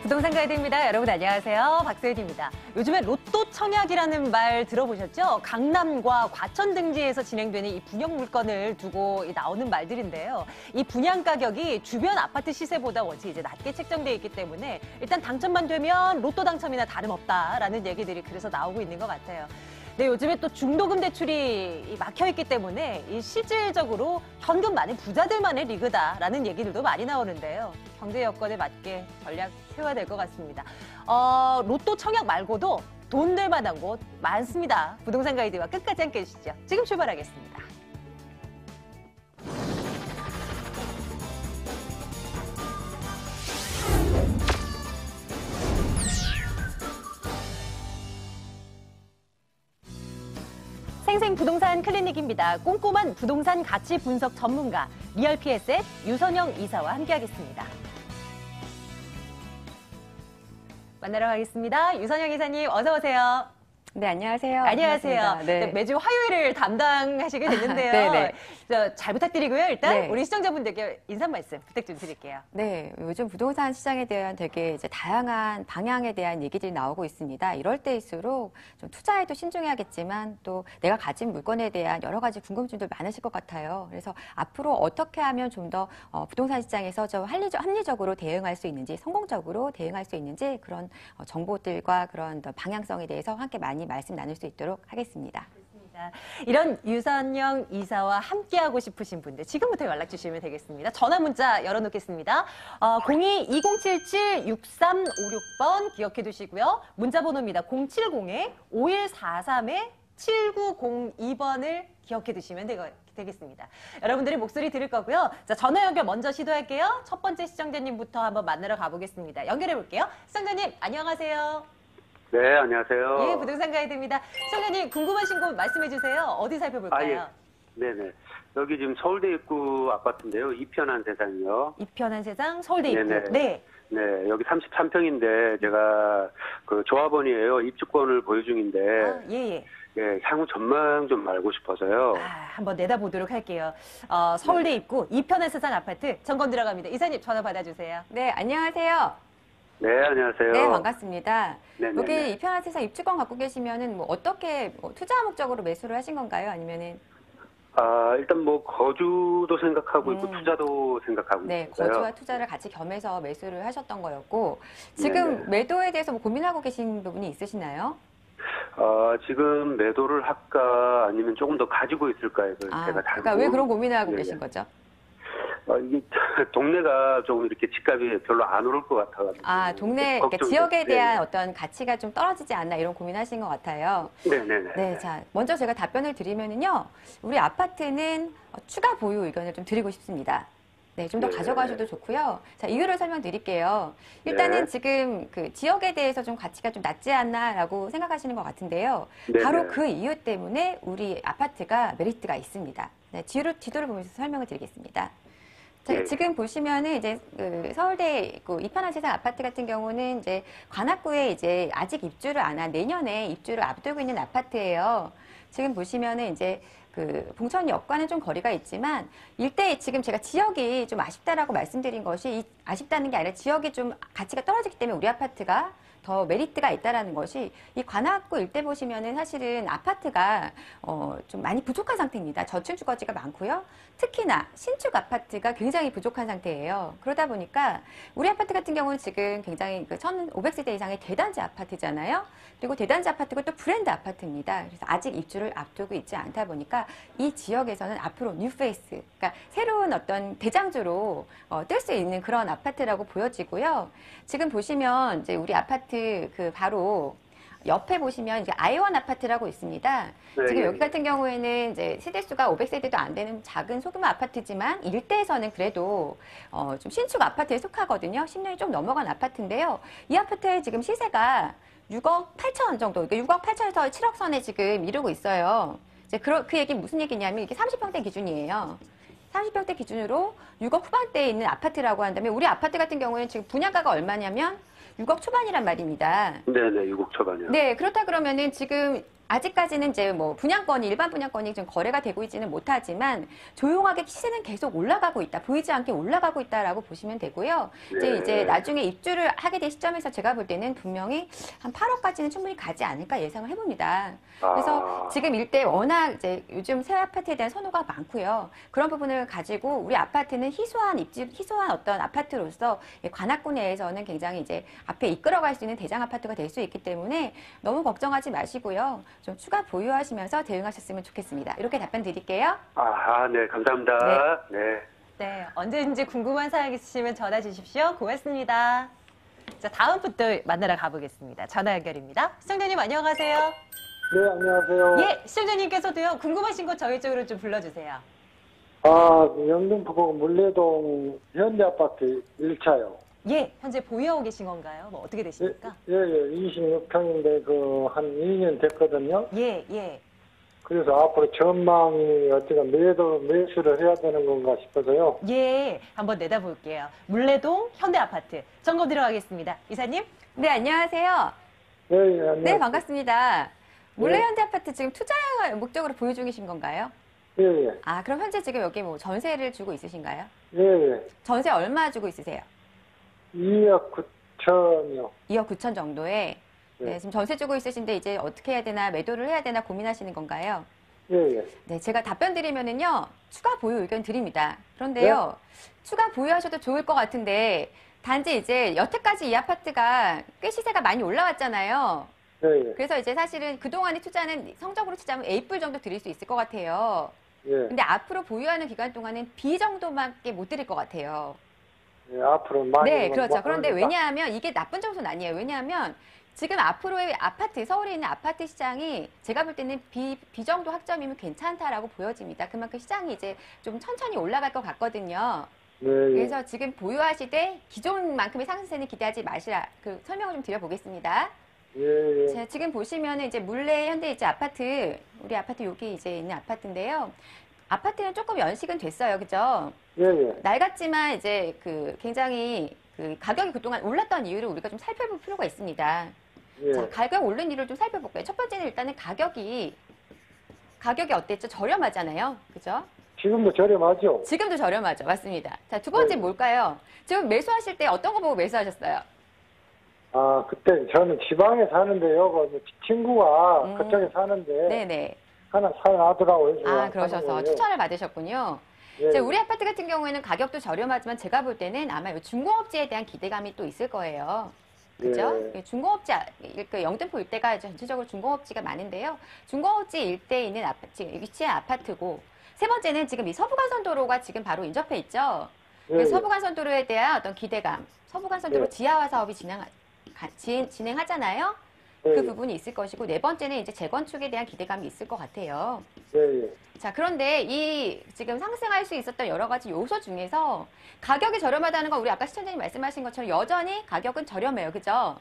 부동산 가이드입니다. 여러분 안녕하세요. 박세윤입니다. 요즘에 로또 청약이라는 말 들어보셨죠? 강남과 과천 등지에서 진행되는 이 분양 물건을 두고 나오는 말들인데요. 이 분양 가격이 주변 아파트 시세보다 원체 이제 낮게 책정되어 있기 때문에 일단 당첨만 되면 로또 당첨이나 다름없다라는 얘기들이 그래서 나오고 있는 것 같아요. 네, 요즘에 또 중도금 대출이 막혀있기 때문에 이 실질적으로 현금 많은 부자들만의 리그다라는 얘기들도 많이 나오는데요. 경제 여건에 맞게 전략 세워야 될 것 같습니다. 로또 청약 말고도 돈 될 만한 곳 많습니다. 부동산 가이드와 끝까지 함께 해주시죠. 지금 출발하겠습니다. 생생부동산 클리닉입니다. 꼼꼼한 부동산 가치 분석 전문가 리얼PS의 유선영 이사와 함께하겠습니다. 만나러 가겠습니다. 유선영 이사님 어서 오세요. 네, 안녕하세요. 안녕하세요. 네. 매주 화요일을 담당하시게 됐는데요. 네네. 잘 부탁드리고요. 일단 네. 우리 시청자분들께 인사 말씀 부탁 좀 드릴게요. 네, 요즘 부동산 시장에 대한 되게 이제 다양한 방향에 대한 얘기들이 나오고 있습니다. 이럴 때일수록 좀 투자에도 신중해야겠지만 또 내가 가진 물건에 대한 여러 가지 궁금증도 많으실 것 같아요. 그래서 앞으로 어떻게 하면 좀 더 부동산 시장에서 좀 합리적으로 대응할 수 있는지, 성공적으로 대응할 수 있는지 그런 정보들과 그런 방향성에 대해서 함께 많이 말씀 나눌 수 있도록 하겠습니다. 이런 유선영 이사와 함께하고 싶으신 분들 지금부터 연락 주시면 되겠습니다. 전화 문자 열어놓겠습니다. 02-2077-6356번 기억해 두시고요. 문자 번호입니다. 070-5143-7902번을 기억해 두시면 되겠습니다. 여러분들이 목소리 들을 거고요. 자, 전화 연결 먼저 시도할게요. 첫 번째 시청자님부터 한번 만나러 가보겠습니다. 연결해 볼게요. 시청자님 안녕하세요. 네, 안녕하세요. 예, 부동산 가이드입니다. 시청자님 궁금하신 곳 말씀해 주세요. 어디 살펴볼까요? 예. 네네. 여기 지금 서울대 입구 아파트인데요. 이편한 세상이요. 이편한 세상 서울대 입구. 네네. 네. 네, 여기 33평인데 제가 그 조합원이에요. 입주권을 보유 중인데 예. 예, 향후 전망 좀 알고 싶어서요. 한번 내다보도록 할게요. 서울대 입구 이편한 세상 아파트 점검 들어갑니다. 이사님 전화 받아주세요. 네, 안녕하세요. 네, 안녕하세요. 네, 반갑습니다. 네네네. 여기 이편한 세상 입주권 갖고 계시면은 뭐 어떻게 투자 목적으로 매수를 하신 건가요? 아니면은 일단 뭐 거주도 생각하고 있고 투자도 생각하고 네, 있어요. 거주와 투자를 같이 겸해서 매수를 하셨던 거였고 지금 네네. 매도에 대해서 뭐 고민하고 계신 부분이 있으시나요? 지금 매도를 할까 아니면 조금 더 가지고 있을까에 제가 잘 그러니까 왜 그런 고민을 하고 네네. 계신 거죠? 이게 동네가 조금 이렇게 집값이 별로 안 오를 것 같아가지고. 동네, 그러니까 지역에 대한 어떤 가치가 좀 떨어지지 않나 이런 고민하신 것 같아요. 네네네. 네, 자, 먼저 제가 답변을 드리면은요, 우리 아파트는 추가 보유 의견을 좀 드리고 싶습니다. 네, 좀 더 네. 가져가셔도 좋고요. 자, 이유를 설명드릴게요. 일단은 네. 지금 그 지역에 대해서 좀 가치가 좀 낮지 않나라고 생각하시는 것 같은데요. 네네. 바로 그 이유 때문에 우리 아파트가 메리트가 있습니다. 네, 뒤도를 보면서 설명을 드리겠습니다. 자, 네. 지금 보시면은 이제 그 서울대 이편한 세상 아파트 같은 경우는 이제 관악구에 이제 아직 입주를 안 한 내년에 입주를 앞두고 있는 아파트예요. 지금 보시면은 이제 그 봉천역과는 좀 거리가 있지만 일대 지금 제가 지역이 좀 아쉽다라고 말씀드린 것이 아쉽다는 게 아니라 지역이 좀 가치가 떨어지기 때문에 우리 아파트가 더 메리트가 있다라는 것이 이 관악구 일대 보시면은 사실은 아파트가 좀 많이 부족한 상태입니다. 저층 주거지가 많고요. 특히나 신축 아파트가 굉장히 부족한 상태예요. 그러다 보니까 우리 아파트 같은 경우는 지금 굉장히 그 1,500세대 이상의 대단지 아파트잖아요. 그리고 대단지 아파트고 또 브랜드 아파트입니다. 그래서 아직 입주를 앞두고 있지 않다 보니까 이 지역에서는 앞으로 뉴페이스, 그러니까 새로운 어떤 대장주로 뜰 수 있는 그런 아파트라고 보여지고요. 지금 보시면 이제 우리 아파트 그 바로 옆에 보시면 이제 아이원 아파트라고 있습니다. 네, 지금 예. 여기 같은 경우에는 이제 세대수가 500세대도 안 되는 작은 소규모 아파트지만 일대에서는 그래도 좀 신축 아파트에 속하거든요. 10년이 좀 넘어간 아파트인데요. 이 아파트의 지금 시세가 6억 8천 정도, 그러니까 6억 8천에서 7억 선에 지금 이루고 있어요. 이제 그 얘기 무슨 얘기냐면 이게 30평대 기준이에요. 30평대 기준으로 6억 후반대에 있는 아파트라고 한다면 우리 아파트 같은 경우에는 지금 분양가가 얼마냐면 6억 초반이란 말입니다. 네네, 6억 초반이요. 네, 그렇다 그러면은 지금 아직까지는 이제 뭐 분양권이 일반 분양권이 좀 거래가 되고 있지는 못하지만 조용하게 시세는 계속 올라가고 있다. 보이지 않게 올라가고 있다라고 보시면 되고요. 이제 나중에 입주를 하게 될 시점에서 제가 볼 때는 분명히 한 8억까지는 충분히 가지 않을까 예상을 해봅니다. 그래서 지금 일대 워낙 이제 요즘 새 아파트에 대한 선호가 많고요. 그런 부분을 가지고 우리 아파트는 희소한 어떤 아파트로서 관악구 내에서는 굉장히 이제 앞에 이끌어갈 수 있는 대장 아파트가 될 수 있기 때문에 너무 걱정하지 마시고요. 좀 추가 보유하시면서 대응하셨으면 좋겠습니다. 이렇게 답변 드릴게요. 네, 감사합니다. 네. 네, 언제든지 궁금한 사항 있으시면 전화 주십시오. 고맙습니다. 자, 다음 분들 만나러 가보겠습니다. 전화 연결입니다. 시청자님 안녕하세요. 네, 안녕하세요. 예, 시청자님께서도요, 궁금하신 거 저희 쪽으로 좀 불러주세요. 영등포구 물레동 현대아파트 1차요. 예, 현재 보유하고 계신 건가요? 뭐 어떻게 되십니까? 예, 26평인데 한 2년 됐거든요. 예, 예. 그래서 앞으로 전망이 어떻게 매수를 해야 되는 건가 싶어서요. 예, 한번 내다볼게요. 물레동 현대아파트 점검 들어가겠습니다. 이사님? 네, 안녕하세요. 네, 안녕하세요. 네, 반갑습니다. 물레 네. 현대아파트 지금 투자 목적으로 보유 중이신 건가요? 예. 그럼 현재 지금 여기 뭐 전세를 주고 있으신가요? 예. 전세 얼마 주고 있으세요? 2억 9천이요. 2억 9천 정도에. 네, 네. 지금 전세 주고 있으신데 이제 어떻게 해야 되나, 매도를 해야 되나 고민하시는 건가요? 예. 네, 제가 답변 드리면은요, 추가 보유 의견 드립니다. 그런데요, 추가 보유하셔도 좋을 것 같은데, 단지 이제 여태까지 이 아파트가 꽤 시세가 많이 올라왔잖아요. 예. 그래서 이제 사실은 그동안의 투자는 성적으로 치자면 A뿔 정도 드릴 수 있을 것 같아요. 예. 근데 앞으로 보유하는 기간 동안은 B 정도밖에 못 드릴 것 같아요. 예, 앞으로 많이. 네, 그렇죠. 그런데 그러니까. 왜냐하면 이게 나쁜 점수는 아니에요. 왜냐하면 지금 앞으로의 아파트, 서울에 있는 아파트 시장이 제가 볼 때는 B 정도 학점이면 괜찮다라고 보여집니다. 그만큼 시장이 이제 좀 천천히 올라갈 것 같거든요. 네, 그래서 지금 보유하시되 기존만큼의 상승세는 기대하지 마시라. 그 설명을 좀 드려보겠습니다. 예. 자, 지금 보시면은 이제 물레 현대 이제 아파트, 우리 아파트 여기 이제 있는 아파트인데요. 아파트는 조금 연식은 됐어요. 그죠? 예. 낡았지만 이제 굉장히 가격이 그동안 올랐던 이유를 우리가 좀 살펴볼 필요가 있습니다. 예. 자, 가격 오른 이유를 좀 살펴볼게요. 첫 번째는 일단은 가격이 어땠죠? 저렴하잖아요. 그죠? 지금도 저렴하죠? 지금도 저렴하죠. 맞습니다. 자, 두 번째 네. 뭘까요? 지금 매수하실 때 어떤 거 보고 매수하셨어요? 그때 저는 지방에 사는데요. 그 친구가 그쪽에 사는데 네네. 하나 사하더라고요. 그러셔서 추천을 받으셨군요. 예. 이제 우리 아파트 같은 경우에는 가격도 저렴하지만 제가 볼 때는 아마 이 중공업지에 대한 기대감이 또 있을 거예요. 그죠? 예. 중공업지, 영등포 일대가 전체적으로 중공업지가 많은데요. 중공업지 일대에 있는 위치의 아파트고, 세 번째는 지금 이 서부간선도로가 지금 바로 인접해 있죠. 그래서 서부간선도로에 대한 어떤 기대감, 서부간선도로 예. 지하화 사업이 진행하잖아요. 그 부분이 있을 것이고, 네 번째는 이제 재건축에 대한 기대감이 있을 것 같아요. 예. 자, 그런데 이 지금 상승할 수 있었던 여러 가지 요소 중에서 가격이 저렴하다는 건 우리 아까 시청자님 말씀하신 것처럼 여전히 가격은 저렴해요. 그죠?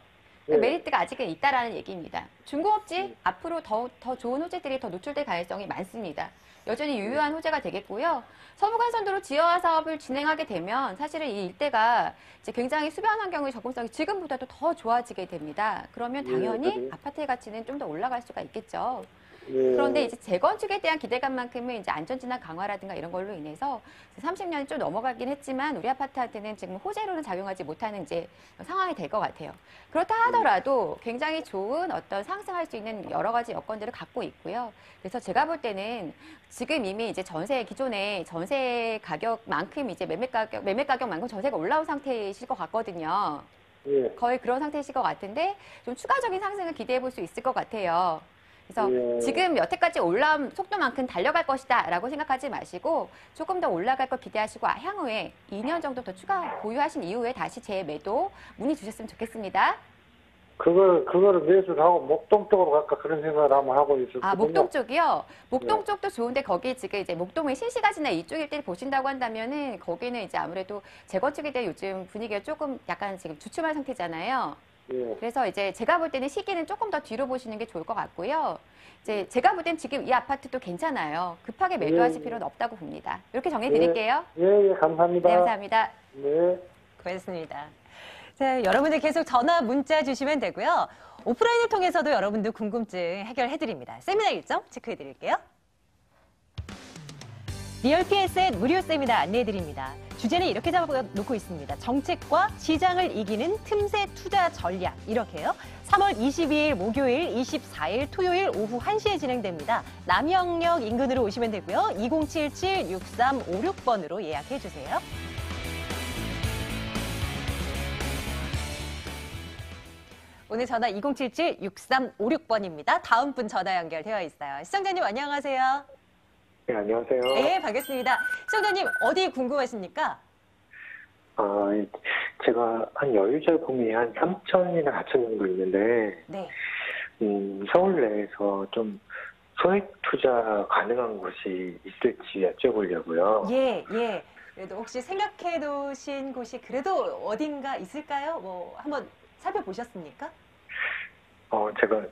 네. 메리트가 아직은 있다라는 얘기입니다. 중공업지 앞으로 더 좋은 호재들이 더 노출될 가능성이 많습니다. 여전히 유효한 호재가 되겠고요. 서부간선도로 지하화 사업을 진행하게 되면 사실은 이 일대가 이제 굉장히 수변 환경의 접근성이 지금보다도 더 좋아지게 됩니다. 그러면 당연히 네. 아파트의 가치는 좀 더 올라갈 수가 있겠죠. 예. 그런데 이제 재건축에 대한 기대감만큼은 이제 안전진화 강화라든가 이런 걸로 인해서 30년이 좀 넘어가긴 했지만 우리 아파트한테는 지금 호재로는 작용하지 못하는 이제 상황이 될 것 같아요. 그렇다 하더라도 굉장히 좋은 어떤 상승할 수 있는 여러 가지 여건들을 갖고 있고요. 그래서 제가 볼 때는 지금 이미 이제 기존의 전세 가격만큼 이제 매매 가격만큼 전세가 올라온 상태이실 것 같거든요. 예. 거의 그런 상태이실 것 같은데 좀 추가적인 상승을 기대해 볼 수 있을 것 같아요. 그래서 예. 지금 여태까지 올라온 속도만큼 달려갈 것이다 라고 생각하지 마시고 조금 더 올라갈 걸 기대하시고 향후에 2년 정도 더 추가 보유하신 이후에 다시 재매도 문의 주셨으면 좋겠습니다. 그거를 매수를 하고 목동 쪽으로 갈까 그런 생각을 한번 하고 있었거든요. 목동 쪽이요? 목동 네. 쪽도 좋은데 거기 지금 이제 목동의 신시가지나 이쪽 일대를 보신다고 한다면은 거기는 이제 아무래도 재건축에 대해 요즘 분위기가 조금 약간 지금 주춤한 상태잖아요. 예. 그래서 이제 제가 볼 때는 시기는 조금 더 뒤로 보시는 게 좋을 것 같고요. 이제 제가 볼 땐 지금 이 아파트도 괜찮아요. 급하게 매도하실 예. 필요는 없다고 봅니다. 이렇게 정해 드릴게요. 예, 감사합니다. 네, 감사합니다. 네. 고맙습니다. 자, 여러분들 계속 전화, 문자 주시면 되고요. 오프라인을 통해서도 여러분들 궁금증 해결해드립니다. 세미나 일정 체크해드릴게요. 리얼 PSN 무료 세미나 안내해드립니다. 주제는 이렇게 잡아놓고 있습니다. 정책과 시장을 이기는 틈새 투자 전략. 이렇게요. 3월 22일 목요일, 24일 토요일 오후 1시에 진행됩니다. 남영역 인근으로 오시면 되고요. 2077-6356번으로 예약해주세요. 오늘 전화 2077-6356번입니다. 다음 분 전화 연결되어 있어요. 시청자님 안녕하세요. 네, 안녕하세요. 네, 반갑습니다. 시청자님 어디 궁금하십니까? 제가 한 여유자금이 한 3천이나 4천 정도 있는데, 네. 서울 내에서 좀 소액 투자 가능한 곳이 있을지 여쭤보려고요. 예, 예. 그래도 혹시 생각해 놓으신 곳이 그래도 어딘가 있을까요? 뭐 한번 살펴보셨습니까? 제가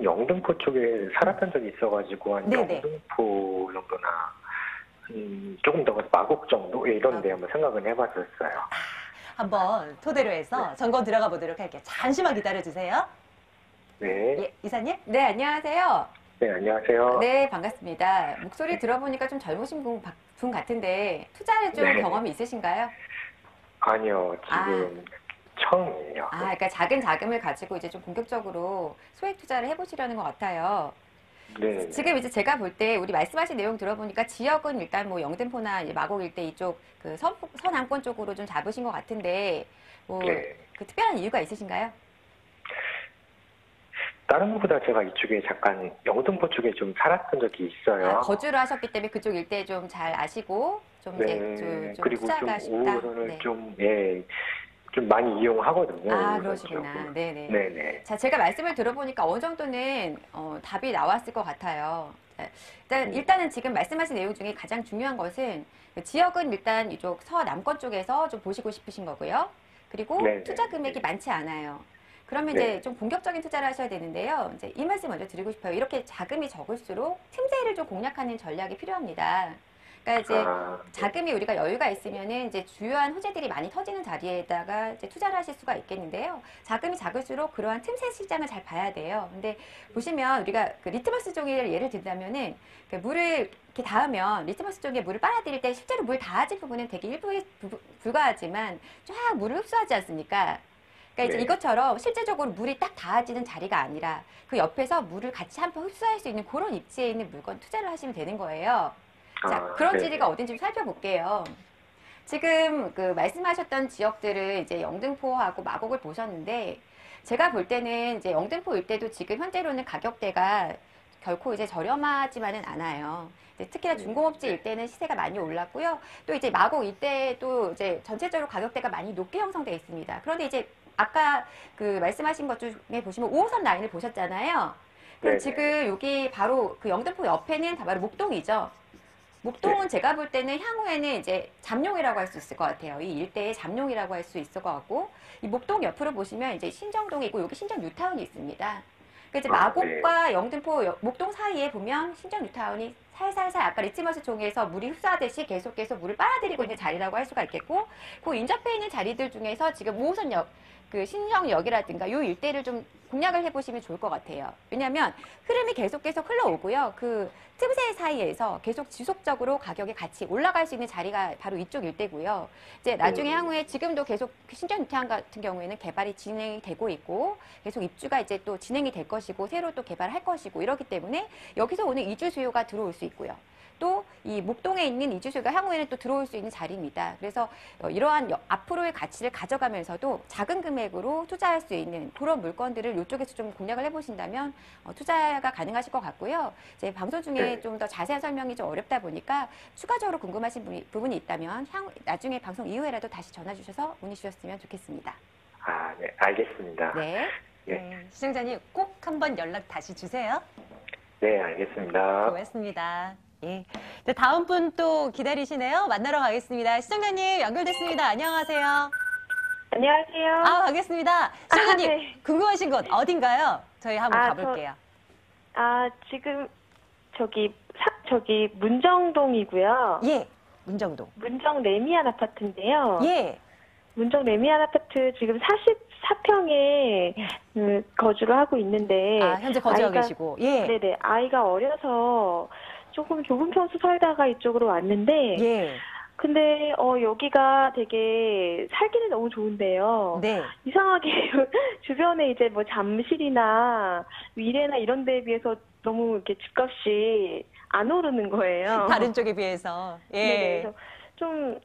영등포 쪽에 살았던 적이 있어가지고 한 네네. 영등포 정도나 조금 더 마곡 정도 이런 데 한번 생각은 해봤었어요. 한번 토대로 해서 점검 들어가 보도록 할게요. 잠시만 기다려주세요. 네, 예, 이사님? 네, 안녕하세요. 네 안녕하세요. 네, 반갑습니다. 목소리 들어보니까 좀 젊으신 분 같은데 투자를 좀 네. 경험이 있으신가요? 아니요, 지금 처음이에요. 그러니까 작은 자금을 가지고 이제 좀 본격적으로 소액 투자를 해보시려는 것 같아요. 네. 지금 이제 제가 볼 때 우리 말씀하신 내용 들어보니까 지역은 일단 뭐 영등포나 이제 마곡 일대 이쪽 그 서남권 쪽으로 좀 잡으신 것 같은데 뭐 네. 그 특별한 이유가 있으신가요? 다른 것보다 제가 이쪽에 잠깐 영등포 쪽에 좀 살았던 적이 있어요. 거주를 하셨기 때문에 그쪽 일대 좀 잘 아시고 좀 네. 이제 좀 그리고 투자가 좀 쉽다. 우선을 네. 좀 많이 이용하거든요. 그러시구나. 쪽은. 네네. 네네. 자, 제가 말씀을 들어보니까 어느 정도는 답이 나왔을 것 같아요. 자, 일단은 지금 말씀하신 내용 중에 가장 중요한 것은 그 지역은 일단 이쪽 서남권 쪽에서 좀 보시고 싶으신 거고요. 그리고 네네. 투자 금액이 많지 않아요. 그러면 네. 이제 좀 본격적인 투자를 하셔야 되는데요. 이제 이 말씀 먼저 드리고 싶어요. 이렇게 자금이 적을수록 틈새를 좀 공략하는 전략이 필요합니다. 그러니까 이제 자금이 우리가 여유가 있으면은 이제 주요한 호재들이 많이 터지는 자리에다가 이제 투자를 하실 수가 있겠는데요. 자금이 작을수록 그러한 틈새 시장을 잘 봐야 돼요. 근데 보시면 우리가 그 리트머스 종이를 예를 들자면은 그 물을 이렇게 닿으면 리트머스 종이에 물을 빨아들일 때 실제로 물 닿아진 부분은 되게 일부에 불과하지만 쫙 물을 흡수하지 않습니까? 그러니까 이제 네. 이것처럼 실제적으로 물이 딱 닿아지는 자리가 아니라 그 옆에서 물을 같이 한번 흡수할 수 있는 그런 입지에 있는 물건 투자를 하시면 되는 거예요. 자, 그런 네네. 지리가 어딘지 좀 살펴볼게요. 지금 그 말씀하셨던 지역들을 이제 영등포하고 마곡을 보셨는데 제가 볼 때는 이제 영등포 일대도 지금 현재로는 가격대가 결코 이제 저렴하지만은 않아요. 특히나 중공업지 일대는 시세가 많이 올랐고요. 또 이제 마곡 일대도 이제 전체적으로 가격대가 많이 높게 형성되어 있습니다. 그런데 이제 아까 그 말씀하신 것 중에 보시면 5호선 라인을 보셨잖아요. 그럼 네네. 지금 여기 바로 그 영등포 옆에는 다 바로 목동이죠. 목동은 제가 볼 때는 향후에는 이제 잠룡이라고 할 수 있을 것 같아요. 이 일대의 잠룡이라고 할 수 있을 것 같고, 이 목동 옆으로 보시면 이제 신정동이 있고, 여기 신정 뉴타운이 있습니다. 그러니까 이제 마곡과 영등포, 목동 사이에 보면 신정 뉴타운이 살살살 아까 리트머스 종이에서 물이 흡수하듯이 계속해서 물을 빨아들이고 있는 자리라고 할 수가 있겠고, 그 인접해 있는 자리들 중에서 지금 5호선역, 그 신정역이라든가 요 일대를 좀 공략을 해보시면 좋을 것 같아요. 왜냐하면 흐름이 계속해서 흘러오고요. 그 틈새 사이에서 계속 지속적으로 가격이 같이 올라갈 수 있는 자리가 바로 이쪽 일대고요. 이제 나중에 향후에 지금도 계속 신정 뉴타운 같은 경우에는 개발이 진행이 되고 있고 계속 입주가 이제 또 진행이 될 것이고 새로 또 개발할 것이고 이렇기 때문에 여기서 오는 이주 수요가 들어올 수 있고요. 또 이 목동에 있는 이주 수요가 향후에는 또 들어올 수 있는 자리입니다. 그래서 이러한 앞으로의 가치를 가져가면서도 작은 금액으로 투자할 수 있는 그런 물건들을 이쪽에서 좀 공략을 해보신다면 투자가 가능하실 것 같고요. 이제 방송 중에 네. 좀 더 자세한 설명이 좀 어렵다 보니까 추가적으로 궁금하신 부분이 있다면 나중에 방송 이후에라도 다시 전화 주셔서 문의 주셨으면 좋겠습니다. 네, 알겠습니다. 네. 네, 시청자님 꼭 한번 연락 다시 주세요. 네, 알겠습니다. 고맙습니다. 예. 네, 다음 분 또 기다리시네요. 만나러 가겠습니다. 시청자님 연결됐습니다. 안녕하세요. 안녕하세요. 반갑습니다. 시청자님 네. 궁금하신 곳 어딘가요? 저희 한번 가볼게요. 지금 저기 문정동이고요. 예, 문정동. 문정 레미안 아파트인데요. 예, 문정 레미안 아파트 지금 44평에 거주를 하고 있는데 아, 현재 거주하고 아이가- 계시고. 예. 네네, 아이가 어려서 조금 좁은 평수 살다가 이쪽으로 왔는데 예. 근데 여기가 되게 살기는 너무 좋은데요. 네. 이상하게 주변에 이제 뭐 잠실이나 위례나 이런 데에 비해서 너무 이렇게 집값이 안 오르는 거예요. 다른 쪽에 비해서. 예. 네네. 그래서 좀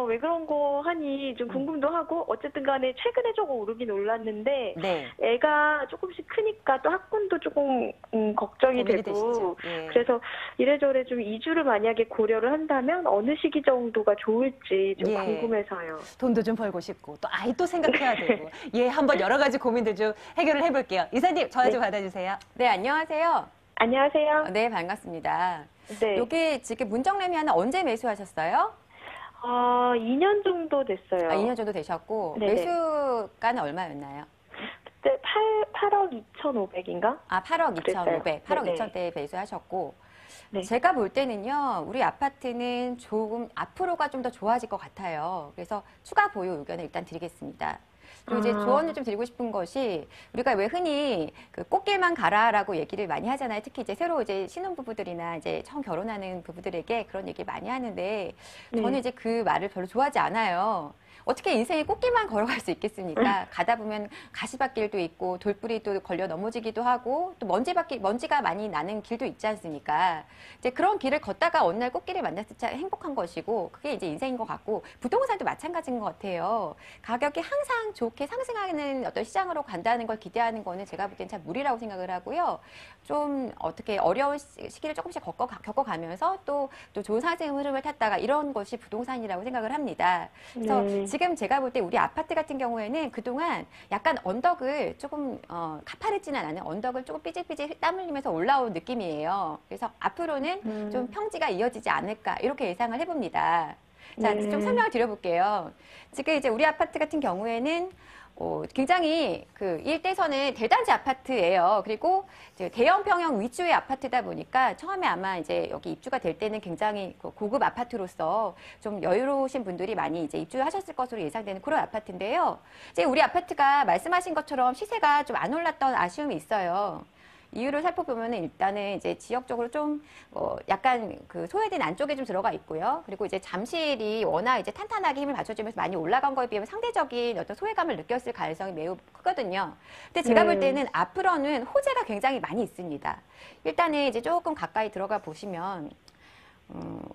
왜 그런 거 하니 좀 궁금도 하고 어쨌든 간에 최근에 조금 오르긴 올랐는데 네. 애가 조금씩 크니까 또 학군도 조금 걱정이 고민이 되고 되시죠. 예. 그래서 이래저래 좀 이주를 만약에 고려를 한다면 어느 시기 정도가 좋을지 좀 예. 궁금해서요. 돈도 좀 벌고 싶고 또 아이 또 생각해야 되고. 예, 한번 여러 가지 고민들 좀 해결을 해볼게요. 이사님 전화 좀 받아주세요. 네, 안녕하세요. 안녕하세요. 네, 반갑습니다. 네. 여기 지금 문정레미안은 언제 매수하셨어요? 2년 정도 됐어요. 2년 정도 되셨고 네네. 매수가는 얼마였나요? 그때 8억 2,500인가? 8억 2,500, 그랬어요. 8억 네네. 2천대에 매수하셨고 네. 제가 볼 때는요, 우리 아파트는 조금 앞으로가 좀 더 좋아질 것 같아요. 그래서 추가 보유 의견을 일단 드리겠습니다. 그리고 이제 조언을 좀 드리고 싶은 것이 우리가 왜 흔히 그 꽃길만 가라라고 얘기를 많이 하잖아요. 특히 이제 새로 이제 신혼부부들이나 이제 처음 결혼하는 부부들에게 그런 얘기 많이 하는데 저는 이제 그 말을 별로 좋아하지 않아요. 어떻게 인생에 꽃길만 걸어갈 수 있겠습니까? 가다 보면 가시밭길도 있고 돌뿌리도 걸려 넘어지기도 하고 또 먼지가 많이 나는 길도 있지 않습니까? 이제 그런 길을 걷다가 어느 날 꽃길을 만났을 때 행복한 것이고 그게 이제 인생인 것 같고 부동산도 마찬가지인 것 같아요. 가격이 항상 좋게 상승하는 어떤 시장으로 간다는 걸 기대하는 거는 제가 볼 땐 참 무리라고 생각을 하고요. 좀 어떻게 어려운 시기를 조금씩 겪어가면서 또 좋은 상승 흐름을 탔다가 이런 것이 부동산이라고 생각을 합니다. 그래서 지금 제가 볼 때 우리 아파트 같은 경우에는 그동안 약간 언덕을 조금 가파르지는 않은 언덕을 조금 삐질삐질 땀 흘리면서 올라온 느낌이에요. 그래서 앞으로는 좀 평지가 이어지지 않을까 이렇게 예상을 해봅니다. 자, 좀 설명을 드려볼게요. 지금 이제 우리 아파트 같은 경우에는 굉장히 그 일대선은 대단지 아파트예요. 그리고 이제 대형 평형 위주의 아파트다 보니까 처음에 아마 이제 여기 입주가 될 때는 굉장히 고급 아파트로서 좀 여유로우신 분들이 많이 이제 입주하셨을 것으로 예상되는 그런 아파트인데요. 이제 우리 아파트가 말씀하신 것처럼 시세가 좀 안 올랐던 아쉬움이 있어요. 이유를 살펴보면 일단은 이제 지역적으로 좀 약간 그 소외된 안쪽에 좀 들어가 있고요. 그리고 이제 잠실이 워낙 이제 탄탄하게 힘을 받쳐주면서 많이 올라간 거에 비하면 상대적인 어떤 소외감을 느꼈을 가능성이 매우 크거든요. 근데 제가 볼 때는 앞으로는 호재가 굉장히 많이 있습니다. 일단은 이제 조금 가까이 들어가 보시면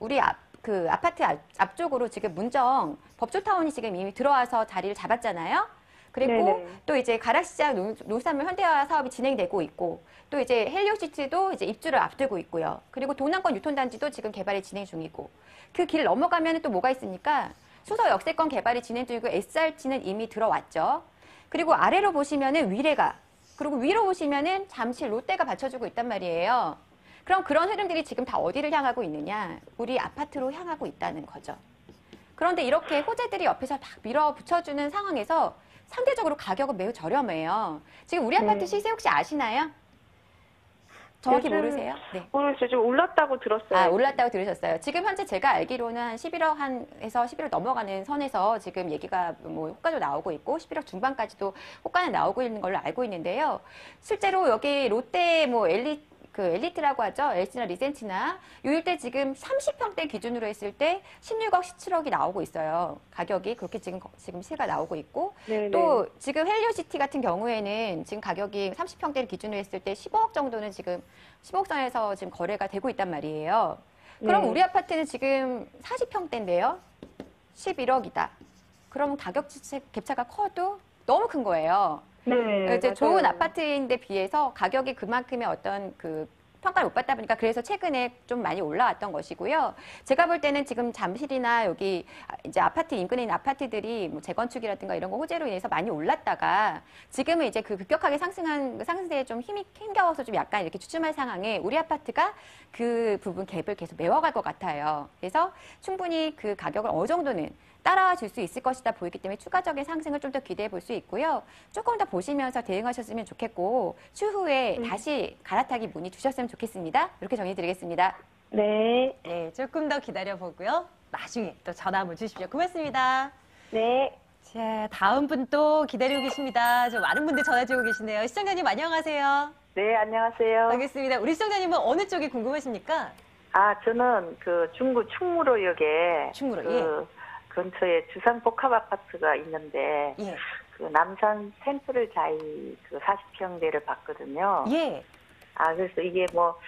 우리 그 아파트 앞쪽으로 지금 문정 법조타운이 지금 이미 들어와서 자리를 잡았잖아요. 그리고 네네. 또 이제 가락시장 농산물 현대화 사업이 진행되고 있고 또 이제 헬리오시티도 이제 입주를 앞두고 있고요. 그리고 동남권 유통단지도 지금 개발이 진행 중이고 그 길 넘어가면 또 뭐가 있습니까? 수서 역세권 개발이 진행 중이고 SRT는 이미 들어왔죠. 그리고 아래로 보시면은 위례가 그리고 위로 보시면은 잠실 롯데가 받쳐주고 있단 말이에요. 그럼 그런 흐름들이 지금 다 어디를 향하고 있느냐? 우리 아파트로 향하고 있다는 거죠. 그런데 이렇게 호재들이 옆에서 막 밀어붙여주는 상황에서 상대적으로 가격은 매우 저렴해요. 지금 우리 아파트 시세 혹시 아시나요? 정확히 요즘 모르세요? 네. 모르겠어요. 좀 올랐다고 들었어요. 올랐다고 들으셨어요. 지금 현재 제가 알기로는 한 11억에서 11억 넘어가는 선에서 지금 얘기가 뭐 호가도 나오고 있고 11억 중반까지도 호가는 나오고 있는 걸로 알고 있는데요. 실제로 여기 롯데 뭐 엘리트라고 하죠. LC나 리센트나 요 일대 지금 30평대 기준으로 했을 때 16억, 17억이 나오고 있어요. 가격이 그렇게 지금 시세가 나오고 있고 네네. 또 지금 헬리오시티 같은 경우에는 지금 가격이 30평대를 기준으로 했을 때 15억 정도는 지금 15억 선에서 지금 거래가 되고 있단 말이에요. 그럼 네. 우리 아파트는 지금 40평대인데요. 11억이다. 그럼 가격 갭차가 커도 너무 큰 거예요. 네, 이제 맞아요. 좋은 아파트인데 비해서 가격이 그만큼의 어떤 그 평가를 못 받다 보니까 그래서 최근에 좀 많이 올라왔던 것이고요. 제가 볼 때는 지금 잠실이나 여기 이제 아파트 인근에 있는 아파트들이 뭐 재건축이라든가 이런 거 호재로 인해서 많이 올랐다가 지금은 이제 그 급격하게 상승한 그 상승세에 좀 힘이 힘겨워서 좀 약간 이렇게 주춤할 상황에 우리 아파트가 그 부분 갭을 계속 메워갈 것 같아요. 그래서 충분히 그 가격을 어느 정도는 따라와 줄 수 있을 것이다 보이기 때문에 추가적인 상승을 좀 더 기대해 볼 수 있고요. 조금 더 보시면서 대응하셨으면 좋겠고 추후에 다시 갈아타기 문의 주셨으면 좋겠습니다. 이렇게 정리드리겠습니다. 네. 네, 조금 더 기다려보고요. 나중에 또 전화 한번 주십시오. 고맙습니다. 네. 자, 다음 분 또 기다리고 계십니다. 저 많은 분들 전화 주고 계시네요. 시청자님 안녕하세요. 네, 안녕하세요. 반갑습니다. 우리 시청자님은 어느 쪽이 궁금하십니까? 저는 그 중구 충무로역에 충무로, 그 근처에 주상복합 아파트가 있는데 예. 그 남산 센트럴 자이 그 40평대를 봤거든요. 예. 그래서 이게 뭐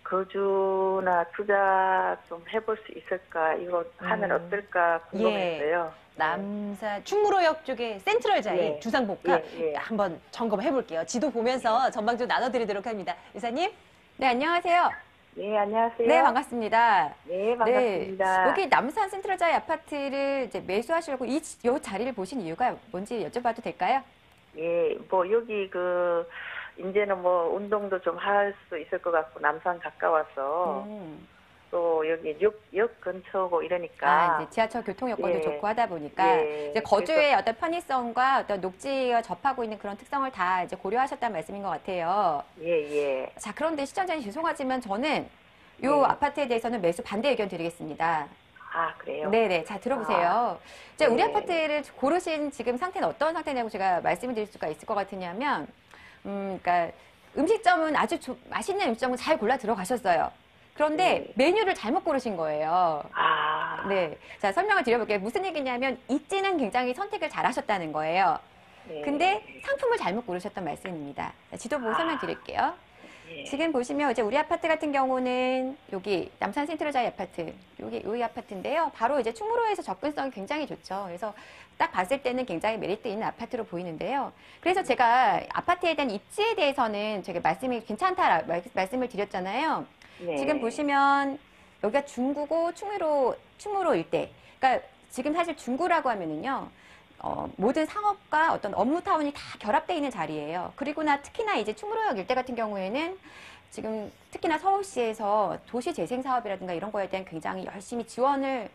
거주나 투자 좀 해볼 수 있을까, 이거 하면 어떨까 궁금했어요. 남산 충무로역 쪽에 센트럴 자이 예. 주상복합 예. 한번 점검해 볼게요. 지도 보면서 전망 좀 나눠드리도록 합니다. 이사님. 네, 안녕하세요. 네, 안녕하세요. 네, 반갑습니다. 네, 반갑습니다. 네, 여기 남산 센트럴자이 아파트를 이제 매수하시려고 이 자리를 보신 이유가 뭔지 여쭤봐도 될까요? 예, 뭐 여기 이제는 뭐 운동도 좀 할 수 있을 것 같고, 남산 가까워서 또 여기 역 근처고 이러니까. 이제 지하철 교통 여건도 예. 좋고 하다 보니까 예. 이제 거주의 어떤 편의성과 어떤 녹지가 접하고 있는 그런 특성을 다 이제 고려하셨다는 말씀인 것 같아요. 예. 자, 그런데 시청자님 죄송하지만 저는 이 네. 아파트에 대해서는 매수 반대 의견 드리겠습니다. 그래요? 네네. 자, 들어보세요. 자, 우리 네. 아파트를 고르신 지금 상태는 어떤 상태냐고 제가 말씀을 드릴 수가 있을 것 같으냐면, 그러니까 음식점은 아주 맛있는 음식점은 잘 골라 들어가셨어요. 그런데 메뉴를 잘못 고르신 거예요. 네. 자, 설명을 드려볼게요. 무슨 얘기냐면, 입지는 굉장히 선택을 잘 하셨다는 거예요. 네. 근데 상품을 잘못 고르셨단 말씀입니다. 자, 지도 보고 설명 드릴게요. 지금 보시면 이제 우리 아파트 같은 경우는 여기 남산 센트럴자이 아파트, 여기 아파트인데요. 바로 이제 충무로에서 접근성이 굉장히 좋죠. 그래서 딱 봤을 때는 굉장히 메리트 있는 아파트로 보이는데요. 그래서 제가 아파트에 대한 입지에 대해서는 제가 말씀이 괜찮다 말씀을 드렸잖아요. 네. 지금 보시면 여기가 중구고 충무로 일대. 그러니까 지금 사실 중구라고 하면은요. 모든 상업과 어떤 업무 타운이 다 결합되어 있는 자리예요. 그리고나 특히나 이제 충무로역 일대 같은 경우에는 지금 특히나 서울시에서 도시재생 사업이라든가 이런 거에 대한 굉장히 열심히 지원을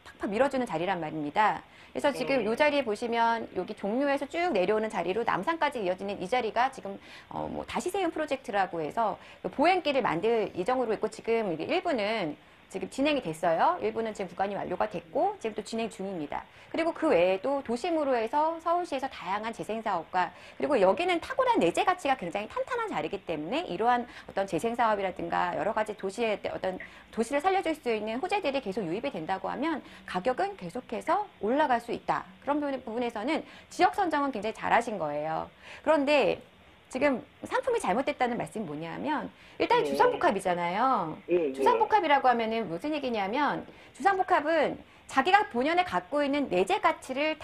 팍팍 밀어주는 자리란 말입니다. 그래서 지금 이 자리에 보시면 여기 종로에서 쭉 내려오는 자리로 남산까지 이어지는 이 자리가 지금 뭐 다시 세운 프로젝트라고 해서 보행길을 만들 예정으로 있고 지금 일부는 지금 진행이 됐어요. 일부는 지금 구간이 완료가 됐고 지금 또 진행 중입니다. 그리고 그 외에도 도심으로 해서 서울시에서 다양한 재생사업과 그리고 여기는 탁월한 내재 가치가 굉장히 탄탄한 자리이기 때문에 이러한 어떤 재생사업이라든가 여러 가지 도시의 어떤 도시를 살려줄 수 있는 호재들이 계속 유입이 된다고 하면 가격은 계속해서 올라갈 수 있다. 그런 부분에서는 지역 선정은 굉장히 잘하신 거예요. 그런데 지금 상품이 잘못됐다는 말씀이 뭐냐면 일단 주상복합이잖아요. 주상복합이라고 하면은 무슨 얘기냐면 주상복합은 자기가 본연에 갖고 있는 내재 가치를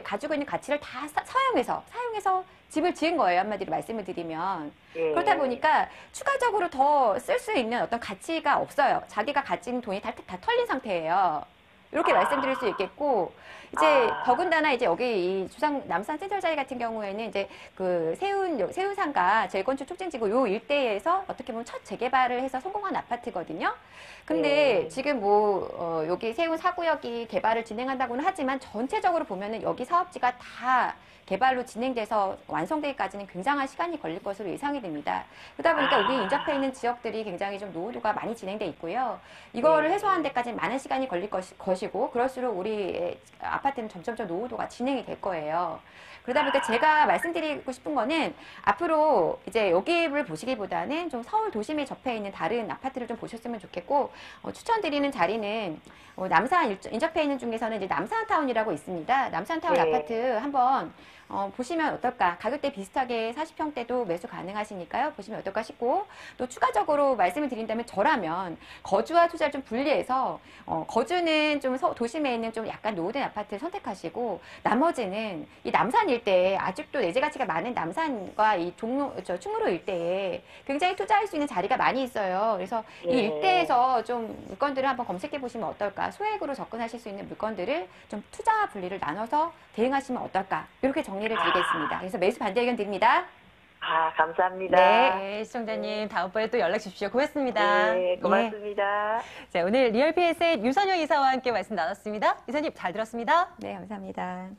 가지고 있는 가치를 다 사용해서 집을 지은 거예요. 한마디로 말씀을 드리면. 그렇다 보니까 추가적으로 더 쓸 수 있는 어떤 가치가 없어요. 자기가 가진 돈이 다 털린 상태예요. 이렇게 말씀드릴 수 있겠고, 이제 더군다나 이제 여기 이 남산 센트럴자이 같은 경우에는 이제 그 세운상가 재건축 촉진지구 요 일대에서 어떻게 보면 첫 재개발을 해서 성공한 아파트거든요. 근데 지금 여기 세운 4구역이 개발을 진행한다고는 하지만 전체적으로 보면은 여기 사업지가 다 개발로 진행돼서 완성되기까지는 굉장한 시간이 걸릴 것으로 예상이 됩니다. 그러다 보니까 우리 인접해 있는 지역들이 굉장히 좀 노후도가 많이 진행돼 있고요. 이거를 해소하는 데까지 많은 시간이 걸릴 것이고 그럴수록 우리 아파트는 점점점 노후도가 진행이 될 거예요. 그러다 보니까 제가 말씀드리고 싶은 거는 앞으로 이제 여기를 보시기보다는 좀 서울 도심에 접해 있는 다른 아파트를 좀 보셨으면 좋겠고 추천드리는 자리는 남산 인접해 있는 중에서는 이제 남산타운이라고 있습니다. 남산타운 아파트 한번 보시면 어떨까. 가격대 비슷하게 40평대도 매수 가능하시니까요. 보시면 어떨까 싶고 또 추가적으로 말씀을 드린다면 저라면 거주와 투자를 좀 분리해서 거주는 좀 도심에 있는 좀 약간 노후된 아파트를 선택하시고 나머지는 이 남산 일대에 아직도 내재 가치가 많은 남산과 이 충무로 일대에 굉장히 투자할 수 있는 자리가 많이 있어요. 그래서 이 일대에서 좀 물건들을 한번 검색해 보시면 어떨까. 소액으로 접근하실 수 있는 물건들을 좀 투자와 분리를 나눠서 대응하시면 어떨까. 이렇게 정리를 드리겠습니다. 그래서 매수 반대 의견 드립니다. 감사합니다. 네, 시청자님 다음번에 또 연락 주십시오. 고맙습니다. 네, 고맙습니다. 자, 오늘 리얼피에스의 유선영 이사와 함께 말씀 나눴습니다. 이사님 잘 들었습니다. 네, 감사합니다.